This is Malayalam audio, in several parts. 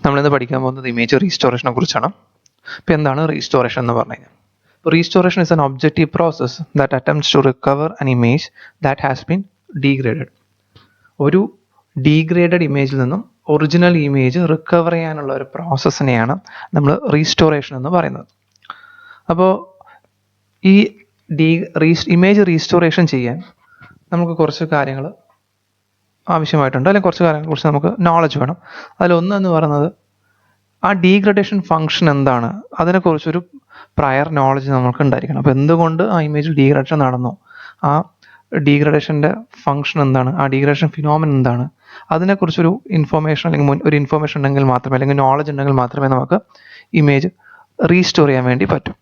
നമ്മളിന്ന് പഠിക്കാൻ പോകുന്നത് ഇമേജ് റീസ്റ്റോറേഷനെ കുറിച്ചാണ്. ഇപ്പോൾ എന്താണ് റീസ്റ്റോറേഷൻ എന്ന് പറഞ്ഞു കഴിഞ്ഞാൽ, restoration is an objective process that attempts to recover an image that has been degraded. ഒരു ഡീഗ്രേഡഡ് ഇമേജിൽ നിന്നും ഒറിജിനൽ ഇമേജ് റിക്കവർ ചെയ്യാനുള്ള ഒരു പ്രോസസ്സിനെയാണ് നമ്മൾ റീസ്റ്റോറേഷൻ എന്ന് പറയുന്നത്. അപ്പോൾ ഈ ഇമേജ് റീസ്റ്റോറേഷൻ ചെയ്യാൻ നമുക്ക് കുറച്ച് കാര്യങ്ങൾ ആവശ്യമായിട്ടുണ്ട്, അല്ലെങ്കിൽ കുറച്ച് കാര്യങ്ങളെക്കുറിച്ച് നമുക്ക് നോളജ് വേണം. അതിലൊന്നെന്ന് പറയുന്നത് ആ ഡീഗ്രഡേഷൻ ഫംഗ്ഷൻ എന്താണ്, അതിനെക്കുറിച്ചൊരു പ്രയർ നോളജ് നമുക്ക് ഉണ്ടായിരിക്കണം. അപ്പോൾ എന്തുകൊണ്ട് ആ ഇമേജിൽ ഡീഗ്രഡേഷൻ നടന്നു, ആ ഡീഗ്രഡേഷൻ്റെ ഫംഗ്ഷൻ എന്താണ്, ആ ഡീഗ്രഡേഷൻ ഫിനോമിനൻ എന്താണ്, അതിനെക്കുറിച്ചൊരു ഇൻഫോർമേഷൻ അല്ലെങ്കിൽ ഒരു ഇൻഫോർമേഷൻ ഉണ്ടെങ്കിൽ മാത്രമേ, അല്ലെങ്കിൽ നോളജ് ഉണ്ടെങ്കിൽ മാത്രമേ നമുക്ക് ഇമേജ് റീസ്റ്റോർ ചെയ്യാൻ വേണ്ടി പറ്റും.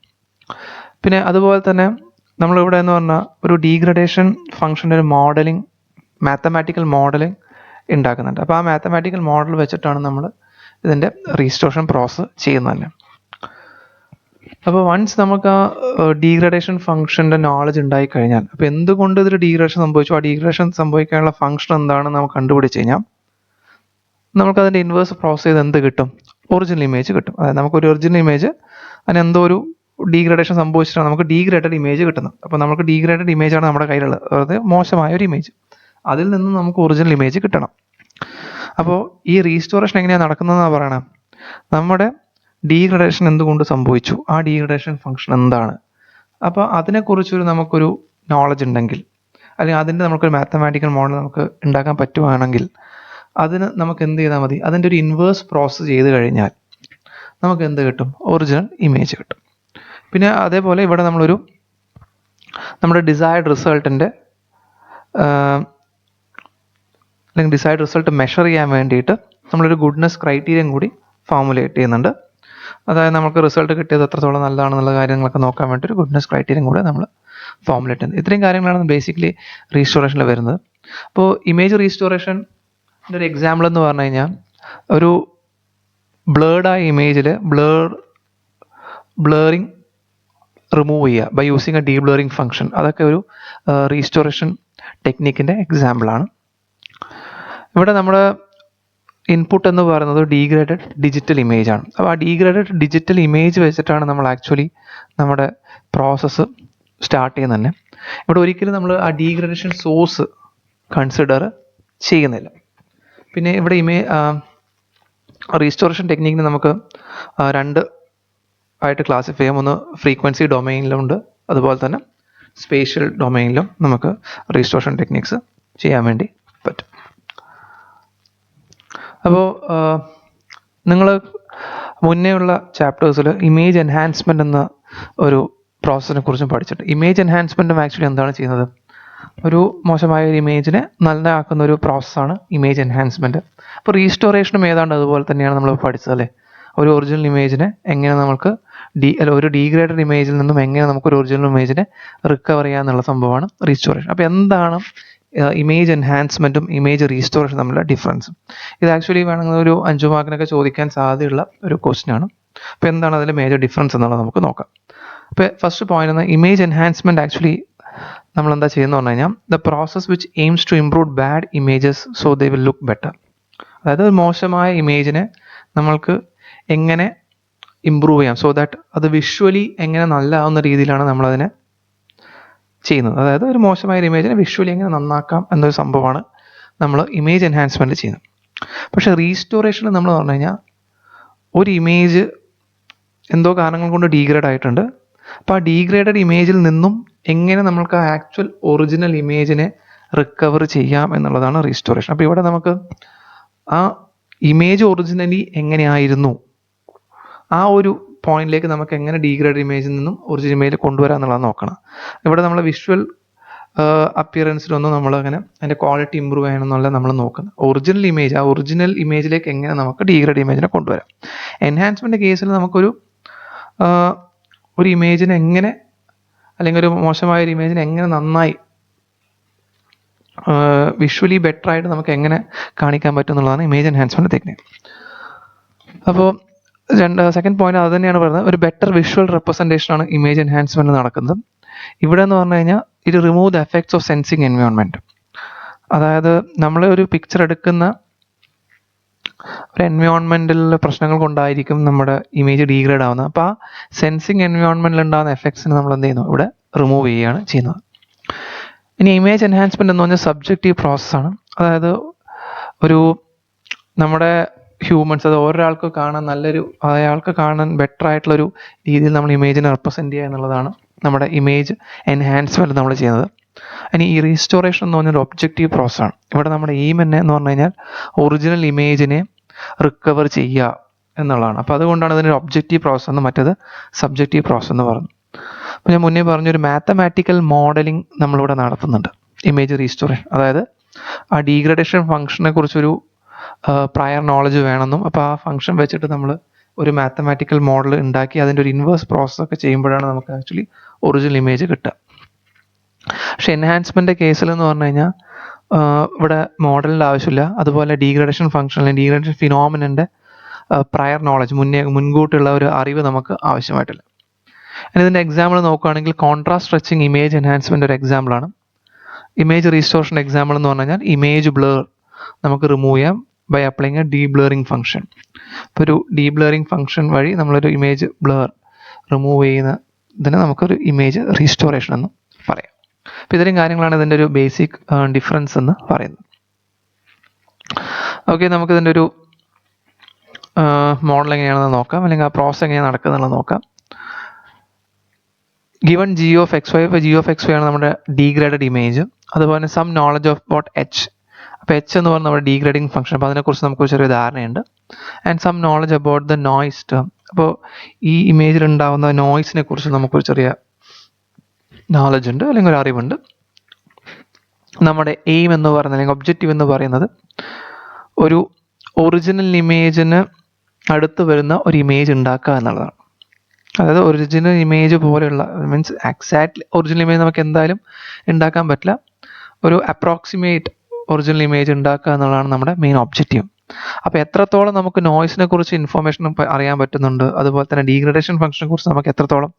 പിന്നെ അതുപോലെ തന്നെ നമ്മളിവിടെ എന്ന് പറഞ്ഞാൽ ഒരു ഡീഗ്രഡേഷൻ ഫംഗ്ഷൻ്റെ ഒരു മോഡലിംഗ്, മാത്തമാറ്റിക്കൽ മോഡലിംഗ് ഉണ്ടാക്കുന്നുണ്ട്. അപ്പോൾ ആ മാത്തമാറ്റിക്കൽ മോഡൽ വെച്ചിട്ടാണ് നമ്മൾ ഇതിൻ്റെ റീസ്റ്റോറേഷൻ പ്രോസസ്സ് ചെയ്യുന്നത് തന്നെ. അപ്പോൾ വൺസ് നമുക്ക് ആ ഡീഗ്രഡേഷൻ ഫംഗ്ഷൻ്റെ നോളജ് ഉണ്ടായിക്കഴിഞ്ഞാൽ, അപ്പോൾ എന്തുകൊണ്ട് ഇതൊരു ഡീഗ്രഡേഷൻ സംഭവിച്ചു, ആ ഡീഗ്രഡേഷൻ സംഭവിക്കാനുള്ള ഫംഗ്ഷൻ എന്താണെന്ന് നമുക്ക് കണ്ടുപിടിച്ച് കഴിഞ്ഞാൽ നമുക്കതിൻ്റെ ഇൻവേഴ്സ് പ്രോസസ് ചെയ്ത് എന്ത് കിട്ടും, ഒറിജിനൽ ഇമേജ് കിട്ടും. അതായത് നമുക്കൊരു ഒറിജിനൽ ഇമേജ് അതിന് എന്തോ ഒരു ഡീഗ്രഡേഷൻ സംഭവിച്ചിട്ടാണ് നമുക്ക് ഡീഗ്രേഡഡ് ഇമേജ് കിട്ടുന്നത്. അപ്പോൾ നമുക്ക് ഡീഗ്രേഡഡ് ഇമേജാണ് നമ്മുടെ കയ്യിലുള്ളത്, അതായത് മോശമായ ഒരു ഇമേജ്. അതിൽ നിന്ന് നമുക്ക് ഒറിജിനൽ ഇമേജ് കിട്ടണം. അപ്പോൾ ഈ റീസ്റ്റോറേഷൻ എങ്ങനെയാണ് നടക്കുന്നതെന്നാണ് പറയണത്. നമ്മുടെ ഡീഗ്രഡേഷൻ എന്തുകൊണ്ട് സംഭവിച്ചു, ആ ഡീഗ്രഡേഷൻ ഫംഗ്ഷൻ എന്താണ്, അപ്പോൾ അതിനെക്കുറിച്ചൊരു നമുക്കൊരു നോളജ് ഉണ്ടെങ്കിൽ, അല്ലെങ്കിൽ അതിൻ്റെ നമുക്കൊരു മാത്തമാറ്റിക്കൽ മോഡൽ നമുക്ക് ഉണ്ടാക്കാൻ പറ്റുവാണെങ്കിൽ അതിന് നമുക്ക് എന്ത് ചെയ്താൽ മതി, അതിൻ്റെ ഒരു ഇൻവേഴ്സ് പ്രോസസ്സ് ചെയ്ത് കഴിഞ്ഞാൽ നമുക്ക് എന്ത് കിട്ടും, ഒറിജിനൽ ഇമേജ് കിട്ടും. പിന്നെ അതേപോലെ ഇവിടെ നമ്മുടെ ഡിസൈർഡ് റിസൾട്ടിൻ്റെ അല്ലെങ്കിൽ ഡിസൈർഡ് റിസൾട്ട് മെഷർ ചെയ്യാൻ വേണ്ടിയിട്ട് നമ്മളൊരു ഗുഡ്നെസ് ക്രൈറ്റീരിയൻ കൂടി ഫോർമുലേറ്റ് ചെയ്യുന്നുണ്ട്. അതായത് നമുക്ക് റിസൾട്ട് കിട്ടിയത് എത്രത്തോളം നല്ലതാണെന്നുള്ള കാര്യങ്ങളൊക്കെ നോക്കാൻ വേണ്ടി ഒരു ഗുഡ്നെസ് ക്രൈറ്റീരിയൻ കൂടി നമ്മൾ ഫോർമുലേറ്റ് ചെയ്യുന്നത്. ഇത്രയും കാര്യങ്ങളാണ് ബേസിക്കലി റീസ്റ്റോറേഷനിൽ വരുന്നത്. അപ്പോൾ ഇമേജ് റീസ്റ്റോറേഷൻ്റെ ഒരു എക്സാമ്പിൾ എന്ന് പറഞ്ഞു കഴിഞ്ഞാൽ, ഒരു ബ്ലേർഡായ ഇമേജിൽ ബ്ലറിങ് റിമൂവ് ചെയ്യുക ബൈ യൂസിങ് എ ഡീബ്ലറിങ് ഫംഗ്ഷൻ, അതൊക്കെ ഒരു റീസ്റ്റോറേഷൻ ടെക്നിക്കിൻ്റെ എക്സാമ്പിളാണ്. ഇവിടെ നമ്മുടെ ഇൻപുട്ട് എന്ന് പറയുന്നത് ഡീഗ്രേഡഡ് ഡിജിറ്റൽ ഇമേജ് ആണ്. അപ്പോൾ ആ ഡീഗ്രേഡഡ് ഡിജിറ്റൽ ഇമേജ് വെച്ചിട്ടാണ് നമ്മൾ ആക്ച്വലി നമ്മുടെ പ്രോസസ്സ് സ്റ്റാർട്ട് ചെയ്യുന്നത് തന്നെ. ഇവിടെ ഒരിക്കലും നമ്മൾ ആ ഡീഗ്രേഡേഷൻ സോഴ്സ് കൺസിഡർ ചെയ്യുന്നില്ല. പിന്നെ ഇവിടെ റീസ്റ്റോറേഷൻ ടെക്നിക്കിന് നമുക്ക് രണ്ട് ആയിട്ട് ക്ലാസിഫൈ ചെയ്യാം. ഒന്ന് ഫ്രീക്വൻസി ഡൊമൈനിലുണ്ട്, അതുപോലെ തന്നെ സ്പേഷ്യൽ ഡൊമൈനിലും നമുക്ക് റീസ്റ്റോറേഷൻ ടെക്നിക്സ് ചെയ്യാൻ വേണ്ടി പറ്റും. അപ്പോൾ നിങ്ങൾ മുന്നേ ഉള്ള ചാപ്റ്റേഴ്സിൽ ഇമേജ് എൻഹാൻസ്മെൻറ്റ് എന്ന ഒരു പ്രോസസ്സിനെ കുറിച്ചും പഠിച്ചിട്ടുണ്ട്. ഇമേജ് എൻഹാൻസ്മെൻറ്റും ആക്ച്വലി എന്താണ് ചെയ്യുന്നത്, ഒരു മോശമായ ഒരു ഇമേജിനെ നല്ലതാക്കുന്ന ഒരു പ്രോസസ്സാണ് ഇമേജ് എൻഹാൻസ്മെൻറ്റ്. അപ്പോൾ റീസ്റ്റോറേഷനും ഏതാണ്ട് അതുപോലെ തന്നെയാണ് നമ്മൾ പഠിച്ചത് അല്ലേ. ഒരു ഒറിജിനൽ ഇമേജിനെ എങ്ങനെ നമുക്ക് ഒരു ഡീഗ്രേഡഡ് ഇമേജിൽ നിന്നും എങ്ങനെ നമുക്കൊരു ഒറിജിനൽ ഇമേജിനെ റിക്കവർ ചെയ്യാന്നുള്ള സംഭവമാണ് റീസ്റ്റോറേഷൻ. അപ്പോൾ എന്താണ് ഇമേജ് എൻഹാൻസ്മെൻറ്റും ഇമേജ് റീസ്റ്റോറേഷൻ തമ്മിലുള്ള ഡിഫറൻസ്? ഇത് ആക്ച്വലി വേണമെങ്കിൽ ഒരു 5 മാർക്കിനൊക്കെ ചോദിക്കാൻ സാധ്യതയുള്ള ഒരു ക്വസ്റ്റ്യൻ ആണ്. അപ്പോൾ എന്താണ് അതിലെ മേജർ ഡിഫറൻസ് എന്നുള്ളത് നമുക്ക് നോക്കാം. അപ്പോൾ ഫസ്റ്റ് പോയിന്റ് എന്ന് ഇമേജ് എൻഹാൻസ്മെൻറ്റ് ആക്ച്വലി നമ്മൾ എന്താ ചെയ്യുന്നത് പറഞ്ഞു കഴിഞ്ഞാൽ, the process which aims to improve bad images so they will look better. അതായത് മോശമായ ഇമേജിനെ നമ്മൾക്ക് എങ്ങനെ ഇമ്പ്രൂവ് ചെയ്യാം, സോ ദാറ്റ് അത് വിഷ്വലി എങ്ങനെ നല്ലതാവുന്ന രീതിയിലാണ് നമ്മളതിനെ ചെയ്യുന്നത്. അതായത് ഒരു മോശമായ ഇമേജിനെ വിഷ്വലി എങ്ങനെ നന്നാക്കാം എന്നൊരു സംഭവമാണ് നമ്മൾ ഇമേജ് എൻഹാൻസ്മെൻറ്റ് ചെയ്യുന്നത്. പക്ഷേ റീസ്റ്റോറേഷനിൽ നമ്മൾ പറഞ്ഞു കഴിഞ്ഞാൽ ഒരു ഇമേജ് എന്തോ കാരണങ്ങൾ കൊണ്ട് ഡീഗ്രേഡ് ആയിട്ടുണ്ട്. അപ്പോൾ ആ ഡീഗ്രേഡഡ് ഇമേജിൽ നിന്നും എങ്ങനെ നമ്മൾക്ക് ആ ആക്ച്വൽ ഒറിജിനൽ ഇമേജിനെ റിക്കവർ ചെയ്യാം എന്നുള്ളതാണ് റീസ്റ്റോറേഷൻ. അപ്പോൾ ഇവിടെ നമുക്ക് ആ ഇമേജ് ഒറിജിനലി എങ്ങനെയായിരുന്നു, ആ ഒരു പോയിന്റിലേക്ക് നമുക്ക് എങ്ങനെ ഡീഗ്രേഡ് ഇമേജിൽ നിന്നും ഒറിജിനൽ ഇമേജ് കൊണ്ടുവരാം എന്നുള്ളത് നോക്കണം. ഇവിടെ നമ്മൾ വിഷ്വൽ അപ്പിയറൻസിലൊന്നും നമ്മൾ അങ്ങനെ അതിൻ്റെ ക്വാളിറ്റി ഇമ്പ്രൂവ് ചെയ്യണമെന്നുള്ള നമ്മൾ നോക്കുന്നത്. ഒറിജിനൽ ഇമേജ്, ആ ഒറിജിനൽ ഇമേജിലേക്ക് എങ്ങനെ നമുക്ക് ഡീഗ്രേഡ് ഇമേജിനെ കൊണ്ടുവരാം. എൻഹാൻസ്മെൻറ്റ് കേസിൽ നമുക്കൊരു ഇമേജിനെ എങ്ങനെ, അല്ലെങ്കിൽ ഒരു മോശമായ ഒരു ഇമേജിനെ എങ്ങനെ നന്നായി വിഷ്വലി ബെറ്റർ ആയിട്ട് നമുക്ക് എങ്ങനെ കാണിക്കാൻ പറ്റും എന്നുള്ളതാണ് ഇമേജ് എൻഹാൻസ്മെൻറ്റ് ടെക്നിക്. അപ്പോൾ സെക്കൻഡ് പോയിന്റ് അത് തന്നെയാണ് പറയുന്നത്, ഒരു ബെറ്റർ വിഷ്വൽ റെപ്രസെൻറ്റേഷൻ ആണ് ഇമേജ് എൻഹാൻസ്മെൻറ്റ് നടക്കുന്നത്. ഇവിടെ എന്ന് പറഞ്ഞു കഴിഞ്ഞാൽ ഇത് remove the effects of sensing environment. അതായത് നമ്മൾ ഒരു പിക്ചർ എടുക്കുന്ന ഒരു എൻവയോൺമെൻറ്റൽ പ്രശ്നങ്ങൾ കൊണ്ടായിരിക്കും നമ്മുടെ ഇമേജ് ഡീഗ്രേഡ് ആവുന്നത്. അപ്പോൾ ആ സെൻസിങ് എൻവയോൺമെൻറ്റിൽ ഉണ്ടാകുന്ന എഫക്ട്സിന് നമ്മൾ എന്ത് ചെയ്യുന്നു, ഇവിടെ റിമൂവ് ചെയ്യുകയാണ് ചെയ്യുന്നത്. ഇനി ഇമേജ് എൻഹാൻസ്മെൻറ്റ് എന്ന് പറഞ്ഞാൽ സബ്ജക്റ്റീവ് പ്രോസസ്സാണ്. അതായത് ഒരു നമ്മുടെ ഹ്യൂമൻസ്, അത് ഒരാൾക്ക് കാണാൻ അയാൾക്ക് കാണാൻ ബെറ്റർ ആയിട്ടുള്ളൊരു രീതിയിൽ നമ്മൾ ഇമേജിനെ റെപ്രസെൻറ്റ് ചെയ്യുക എന്നുള്ളതാണ് നമ്മുടെ ഇമേജ് എൻഹാൻസ്മെൻറ്റ് നമ്മൾ ചെയ്യുന്നത്. ഇനി ഈ റീസ്റ്റോറേഷൻ എന്ന് പറഞ്ഞൊരു ഒബ്ജക്റ്റീവ് പ്രോസസ്സാണ്. ഇവിടെ നമ്മുടെ എയിം തന്നെ എന്ന് പറഞ്ഞു കഴിഞ്ഞാൽ ഒറിജിനൽ ഇമേജിനെ റിക്കവർ ചെയ്യുക എന്നുള്ളതാണ്. അപ്പോൾ അതുകൊണ്ടാണ് ഇതിൻ്റെ ഒബ്ജക്റ്റീവ് പ്രോസസ്സ് എന്ന്, മറ്റേത് സബ്ജക്റ്റീവ് പ്രോസസ്സ് എന്ന് പറഞ്ഞു. അപ്പോൾ ഞാൻ മുന്നേ പറഞ്ഞൊരു മാത്തമാറ്റിക്കൽ മോഡലിംഗ് നമ്മളിവിടെ നടത്തുന്നുണ്ട് ഇമേജ് റീസ്റ്റോറേഷൻ. അതായത് ആ ഡീഗ്രഡേഷൻ ഫംഗ്ഷനെ കുറിച്ചൊരു പ്രയർ നോളജ് വേണമെന്നും, അപ്പോൾ ആ ഫംഗ്ഷൻ വെച്ചിട്ട് നമ്മൾ ഒരു മാത്തമാറ്റിക്കൽ മോഡൽ ഉണ്ടാക്കി അതിൻ്റെ ഒരു ഇൻവേഴ്സ് പ്രോസസ്സൊക്കെ ചെയ്യുമ്പോഴാണ് നമുക്ക് ആക്ച്വലി ഒറിജിനൽ ഇമേജ് കിട്ടുക. പക്ഷെ എൻഹാൻസ്മെൻറ്റ് കേസിൽ എന്ന് പറഞ്ഞു കഴിഞ്ഞാൽ ഇവിടെ മോഡലിൻ്റെ ആവശ്യമില്ല. അതുപോലെ ഡീഗ്രഡേഷൻ ഫംഗ്ഷൻ അല്ലെങ്കിൽ ഡീഗ്രഡേഷൻ ഫിനോമിനൻ്റെ പ്രയർ നോളജ്, മുൻകൂട്ടുള്ള ഒരു അറിവ് നമുക്ക് ആവശ്യമായിട്ടില്ല. ഇനി ഇതിൻ്റെ എക്സാമ്പിൾ നോക്കുകയാണെങ്കിൽ കോൺട്രാസ്റ്റ് സ്ട്രെച്ചിങ് ഇമേജ് എൻഹാൻസ്മെൻറ്റ് ഒരു എക്സാമ്പിളാണ്. ഇമേജ് റീസ്റ്റോറേഷൻ എക്സാമ്പിൾ എന്ന് പറഞ്ഞു കഴിഞ്ഞാൽ ഇമേജ് ബ്ലർ നമുക്ക് റിമൂവ് ചെയ്യാം ബൈ അപ്ലൈങ് എ ഡീബ്ലറിങ് ഫംഗ്ഷൻ. ഇപ്പോൾ ഒരു ഡീബ്ലറിങ് ഫംഗ്ഷൻ വഴി നമ്മളൊരു ഇമേജ് ബ്ലർ റിമൂവ് ചെയ്യുന്നതിന് നമുക്കൊരു ഇമേജ് റീസ്റ്റോറേഷൻ എന്ന് പറയാം. അപ്പോൾ ഇത്രയും കാര്യങ്ങളാണ് ഇതിൻ്റെ ഒരു ബേസിക് ഡിഫറൻസ് എന്ന് പറയുന്നത്. ഓക്കെ, നമുക്കിതിൻ്റെ ഒരു മോഡൽ എങ്ങനെയാണെന്ന് നോക്കാം, അല്ലെങ്കിൽ ആ പ്രോസസ് എങ്ങനെയാണ് നടക്കുന്നത് നോക്കാം. Given G of X Y, ഇപ്പോൾ ജി ഓഫ് എക്സ് വൈ ആണ് നമ്മുടെ ഡീഗ്രേഡഡ് ഇമേജ്. അതുപോലെ some knowledge of what H. അപ്പോൾ എച്ച് എന്ന് പറഞ്ഞാൽ നമ്മുടെ ഡീഗ്രേഡിങ് ഫംഗ്ഷൻ, അപ്പോൾ അതിനെക്കുറിച്ച് നമുക്ക് ചെറിയ ധാരണയുണ്ട്. And some knowledge about the noise term. അപ്പോൾ ഈ ഇമേജിൽ ഉണ്ടാകുന്ന നോയ്സിനെ കുറിച്ച് നമുക്കൊരു ചെറിയ നോളജ് ഉണ്ട്, അല്ലെങ്കിൽ ഒരു അറിവുണ്ട്. നമ്മുടെ എയിം എന്ന് പറയുന്നത്, അല്ലെങ്കിൽ ഒബ്ജക്റ്റീവ് എന്ന് പറയുന്നത് ഒരു ഒറിജിനൽ ഇമേജിന് അടുത്ത് വരുന്ന ഒരു ഇമേജ് ഉണ്ടാക്കുക എന്നുള്ളതാണ്. അതായത് ഒറിജിനൽ ഇമേജ് പോലെയുള്ള, മീൻസ് എക്സാക്ട്ലി ഒറിജിനൽ ഇമേജ് നമുക്ക് എന്തായാലും ഉണ്ടാക്കാൻ പറ്റില്ല, ഒരു അപ്രോക്സിമേറ്റ് ഒറിജിനൽ ഇമേജ് ഉണ്ടാക്കുക എന്നുള്ളതാണ് നമ്മുടെ മെയിൻ ഒബ്ജക്റ്റീവ്. അപ്പോൾ എത്രത്തോളം നമുക്ക് നോയ്സിനെ കുറിച്ച് ഇൻഫോർമേഷൻ അറിയാൻ പറ്റുന്നുണ്ട്, അതുപോലെ തന്നെ ഡീഗ്രഡേഷൻ ഫംഗ്ഷനെ കുറിച്ച് നമുക്ക് എത്രത്തോളം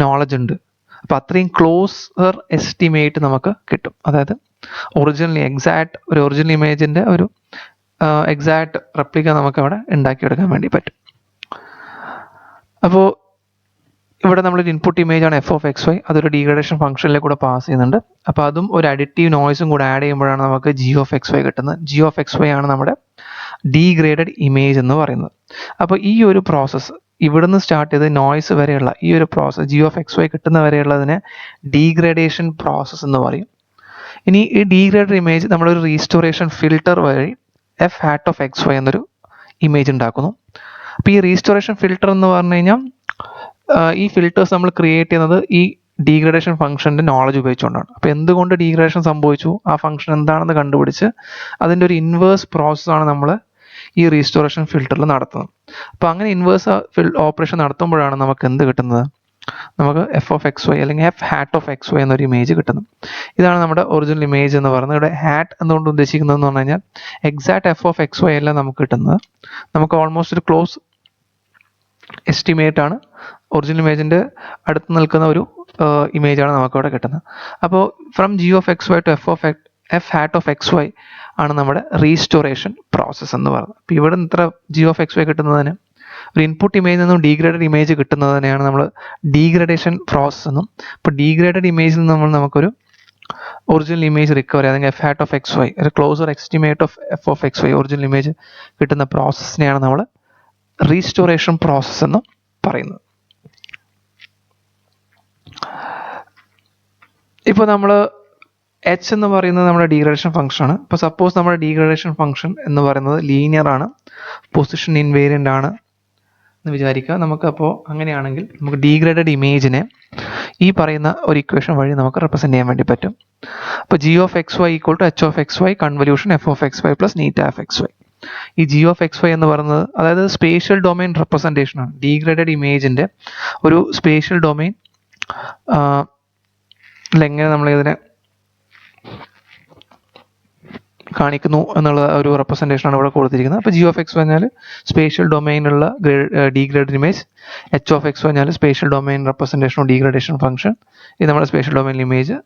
നോളജ് ഉണ്ട്, അപ്പോൾ അത്രയും ക്ലോസർ എസ്റ്റിമേറ്റ് നമുക്ക് കിട്ടും. അതായത് ഒരു ഒറിജിനൽ ഇമേജിൻ്റെ ഒരു എക്സാക്ട് റെപ്ലിക്ക നമുക്ക് അവിടെ ഉണ്ടാക്കിയെടുക്കാൻ വേണ്ടി പറ്റും. അപ്പോൾ ഇവിടെ നമ്മളൊരു ഇൻപുട്ട് ഇമേജാണ് എഫ് ഓഫ് എക്സ് വൈ, അതൊരു ഡീഗ്രഡേഷൻ ഫംഗ്ഷനിലേക്ക് കൂടെ പാസ് ചെയ്യുന്നുണ്ട്. അപ്പോൾ അതും ഒരു അഡിറ്റീവ് നോയ്സും കൂടെ ആഡ് ചെയ്യുമ്പോഴാണ് നമുക്ക് ജി ഓഫ് എക്സ് വൈ കിട്ടുന്നത്. ജി ഓഫ് എക്സ് വൈ ആണ് നമ്മുടെ ഡീഗ്രേഡഡ് ഇമേജ് എന്ന് പറയുന്നത്. അപ്പോൾ ഈ ഒരു പ്രോസസ്സ് ഇവിടുന്ന് സ്റ്റാർട്ട് ചെയ്ത് നോയ്സ് വരെയുള്ള ഈ ഒരു process G of X Y കിട്ടുന്ന വരെയുള്ളതിനെ ഡീഗ്രേഡേഷൻ പ്രോസസ്സ് എന്ന് പറയും. ഇനി ഈ ഡീഗ്രേഡഡ് ഇമേജ് നമ്മളൊരു റീസ്റ്റോറേഷൻ ഫിൽട്ടർ വഴി F hat of X Y എന്നൊരു ഇമേജ് ഉണ്ടാക്കുന്നു. അപ്പോൾ ഈ റീസ്റ്റോറേഷൻ ഫിൽട്ടർ എന്ന് പറഞ്ഞു കഴിഞ്ഞാൽ ഈ ഫിൽട്ടേഴ്സ് നമ്മൾ ക്രിയേറ്റ് ചെയ്യുന്നത് ഈ ഡീഗ്രഡേഷൻ ഫംഗ്ഷൻ്റെ നോളജ് ഉപയോഗിച്ചുകൊണ്ടാണ്. അപ്പോൾ എന്തുകൊണ്ട് ഡീഗ്രഡേഷൻ സംഭവിച്ചു, ആ ഫംഗ്ഷൻ എന്താണെന്ന് കണ്ടുപിടിച്ച് അതിൻ്റെ ഒരു ഇൻവേഴ്സ് പ്രോസസ്സാണ് നമ്മൾ ഈ റീസ്റ്റോറേഷൻ ഫിൽട്ടറിൽ നടത്തുന്നത്. അപ്പോൾ അങ്ങനെ ഇൻവേഴ്സ് ഓപ്പറേഷൻ നടത്തുമ്പോഴാണ് നമുക്ക് എന്ത് കിട്ടുന്നത്, നമുക്ക് എഫ് ഓഫ് എക്സ് വൈ അല്ലെങ്കിൽ F hat of X Y എന്നൊരു ഇമേജ് കിട്ടുന്നു. ഇതാണ് നമ്മുടെ ഒറിജിനൽ ഇമേജ് എന്ന് പറയുന്നത്. ഇവിടെ ഹാറ്റ് എന്നുകൊണ്ട് ഉദ്ദേശിക്കുന്നതെന്ന് പറഞ്ഞു കഴിഞ്ഞാൽ exact F of X Y അല്ല നമുക്ക് കിട്ടുന്നത്, നമുക്ക് ഓൾമോസ്റ്റ് ഒരു ക്ലോസ് എസ്റ്റിമേറ്റ് ആണ്, ഒറിജിനൽ ഇമേജിൻ്റെ അടുത്ത് നിൽക്കുന്ന ഒരു ഇമേജാണ് നമുക്കവിടെ കിട്ടുന്നത്. അപ്പോൾ from G of X Y to F hat of X Y ആണ് നമ്മുടെ റീസ്റ്റോറേഷൻ പ്രോസസ്സ് എന്ന് പറയുന്നത്. അപ്പോൾ ഇവിടെ നിന്ന് ഇത്ര ജി ഓഫ് എക്സ് വൈ കിട്ടുന്നതിന്, ഒരു ഇൻപുട്ട് ഇമേജിൽ നിന്നും ഡീഗ്രേഡഡ് ഇമേജ് കിട്ടുന്നതിനെയാണ് നമ്മൾ ഡീഗ്രഡേഷൻ പ്രോസസ്സ് എന്നും. ഇപ്പോൾ ഡീഗ്രേഡഡ് ഇമേജിൽ നിന്ന് നമുക്കൊരു ഒറിജിനൽ ഇമേജ് റിക്കവർ അല്ലെങ്കിൽ F hat of X Y, ഒരു closer estimate of F of X Y original image കിട്ടുന്ന പ്രോസസ്സിനെയാണ് നമ്മൾ റീസ്റ്റോറേഷൻ പ്രോസസ്സ് എന്ന് പറയുന്നത്. ഇപ്പോൾ നമ്മൾ എച്ച് എന്ന് പറയുന്നത് നമ്മുടെ ഡീഗ്രഡേഷൻ ഫംഗ്ഷനാണ്. ഇപ്പോൾ സപ്പോസ് നമ്മുടെ ഡീഗ്രഡേഷൻ ഫംഗ്ഷൻ എന്ന് പറയുന്നത് ലീനിയർ ആണ്, പൊസിഷൻ ഇൻവേരിയൻ്റ് ആണ് എന്ന് വിചാരിക്കുക. നമുക്കപ്പോൾ അങ്ങനെയാണെങ്കിൽ നമുക്ക് ഡീഗ്രേഡഡ് ഇമേജിനെ ഈ പറയുന്ന ഒരു ഇക്വേഷൻ വഴി നമുക്ക് റെപ്രസെൻറ്റ് ചെയ്യാൻ വേണ്ടി പറ്റും. അപ്പോൾ G of X Y equal to H of X Y convolution F of X Y plus eta F X Y. ഈ ജി ഓഫ് എക്സ് വൈ എന്ന് പറയുന്നത് അതായത് സ്പേഷ്യൽ ഡൊമൈൻ റെപ്രസെൻറ്റേഷൻ ആണ്. ഡീഗ്രേഡഡ് ഇമേജിൻ്റെ ഒരു സ്പേഷ്യൽ ഡൊമൈൻ എങ്ങനെ നമ്മൾ ഇതിനെ കാണിക്കുന്നു എന്നുള്ള ഒരു റെപ്രസെൻറ്റേഷനാണ് ഇവിടെ കൊടുത്തിരിക്കുന്നത്. അപ്പോൾ ജി ഓഫ് എക്സ് പറഞ്ഞാൽ സ്പേഷ്യൽ ഡൊമൈനുള്ള degraded image, H of X പറഞ്ഞാൽ spatial domain representation of degradation function, ഇത് നമ്മുടെ സ്പേഷ്യൽ ഡൊമൈൻ ഇമേജ്,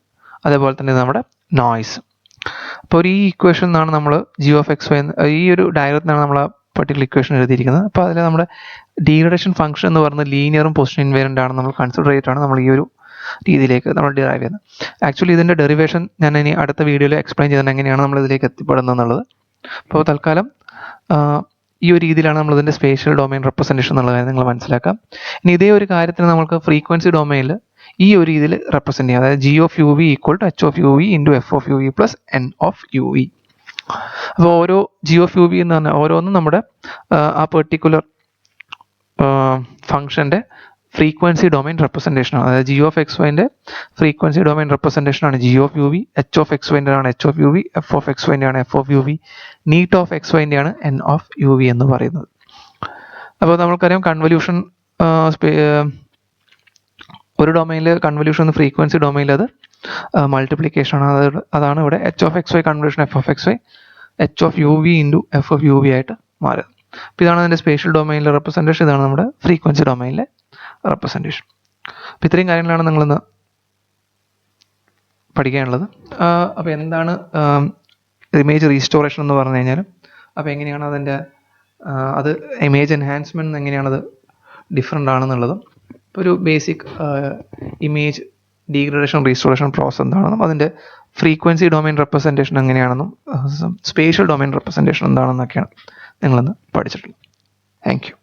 അതേപോലെ തന്നെ നമ്മുടെ നോയ്സ്. അപ്പോൾ ഈ ഇക്വേഷൻ നിന്നാണ് നമ്മൾ ജി ഓഫ് എക്സ് വൈ ഈ ഒരു ഡയഗ്രത്തിൽ നിന്നാണ് നമ്മൾ ആ പർട്ടിക്കുലർ ഇക്വേഷൻ എഴുതിയിരിക്കുന്നത്. അപ്പോൾ അതിൽ നമ്മുടെ ഡീഗ്രഡേഷൻ ഫംഗ്ഷൻ എന്ന് പറയുന്നത് ലീനിയറും പൊസിഷൻ ഇൻവേരിയൻ്റ് ആണ് നമ്മൾ കൺസിഡർ ചെയ്തിട്ടാണ് നമ്മൾ ഈ ഒരു രീതിയിലേക്ക് നമ്മൾ ഡിറൈവ് ചെയ്യുന്നത്. ആക്ച്വലി ഇതിൻ്റെ ഡെറിവേഷൻ ഞാൻ ഇനി അടുത്ത വീഡിയോയിൽ എക്സ്പ്ലെയിൻ ചെയ്തിട്ട് എങ്ങനെയാണ് നമ്മൾ ഇതിലേക്ക് എത്തിപ്പെടുന്നത് എന്നുള്ളത്. അപ്പോൾ തൽക്കാലം ഈ ഒരു രീതിയിലാണ് നമ്മൾ ഇതിൻ്റെ സ്പേഷ്യൽ ഡൊമൈൻ റെപ്രസെൻറ്റേഷൻ എന്നുള്ള കാര്യം നിങ്ങൾ മനസ്സിലാക്കാം. ഇനി ഇതേ ഒരു കാര്യത്തിന് നമുക്ക് ഫ്രീക്വൻസി ഡൊമൈനിൽ ഈ ഒരു രീതിയിൽ റെപ്രസെൻറ്റ് ചെയ്യാം. അതായത് G of U V equal to H of U V into F of U V plus N of U V. അപ്പോൾ ഓരോ ജി ഓഫ് യു വി എന്ന് പറഞ്ഞാൽ ഓരോന്നും നമ്മുടെ ആ പെർട്ടിക്കുലർ ഫംഗ്ഷൻ്റെ ഫ്രീക്വൻസി ഡൊമൈൻ റെപ്രസെൻറ്റേഷനാണ്. അതായത് ജി ഓഫ് എക്സ് വൈൻ്റെ ഫ്രീക്വൻസി ഡൊമൈൻ റെപ്രസെൻറ്റേഷനാണ് G of U V, H of X വൈൻ്റെ ആണ് H of U V, F of X വൈൻ്റെ ആണ് F of U V, eta of X വൈൻ്റെ ആണ് എൻ ഓഫ് യു വി എന്ന് പറയുന്നത്. അപ്പോൾ നമ്മൾക്കറിയാം കൺവല്യൂഷൻ ഒരു ഡൊമൈനിൽ കൺവല്യൂഷൻ ഫ്രീക്വൻസി ഡൊമൈനിൽ അത് മൾട്ടിപ്ലിക്കേഷൻ ആണ്. അതാണ് ഇവിടെ H of X Y convolution F of X Y H of U V into F of U V ആയിട്ട് മാറുന്നത്. അപ്പോൾ ഇതാണ് അതിൻ്റെ സ്പേഷ്യൽ ഡൊമൈനിലെ റെപ്രസെൻറ്റേഷൻ, ഇതാണ് നമ്മുടെ ഫ്രീക്വൻസി ഡൊമൈനിലെ റെപ്രസെൻറ്റേഷൻ. അപ്പോൾ ഇത്രയും കാര്യങ്ങളാണ് നിങ്ങളിന്ന് പഠിക്കാനുള്ളത്. അപ്പോൾ എന്താണ് ഇമേജ് റീസ്റ്റോറേഷൻ എന്ന് പറഞ്ഞു കഴിഞ്ഞാൽ, അപ്പോൾ എങ്ങനെയാണ് അതിൻ്റെ അത് ഇമേജ് എൻഹാൻസ്മെൻറ്റ് എങ്ങനെയാണത് ഡിഫറെൻ്റ് ആണെന്നുള്ളതും, ഇപ്പോൾ ഒരു basic image degradation restoration process എന്താണെന്നും അതിൻ്റെ ഫ്രീക്വൻസി ഡൊമൈൻ റെപ്രസെൻറ്റേഷൻ എങ്ങനെയാണെന്നും സ്പേഷ്യൽ ഡൊമൈൻ റെപ്രസെൻറ്റേഷൻ എന്താണെന്നൊക്കെയാണ് നിങ്ങളിന്ന് പഠിച്ചിട്ടുള്ളത്. Thank you.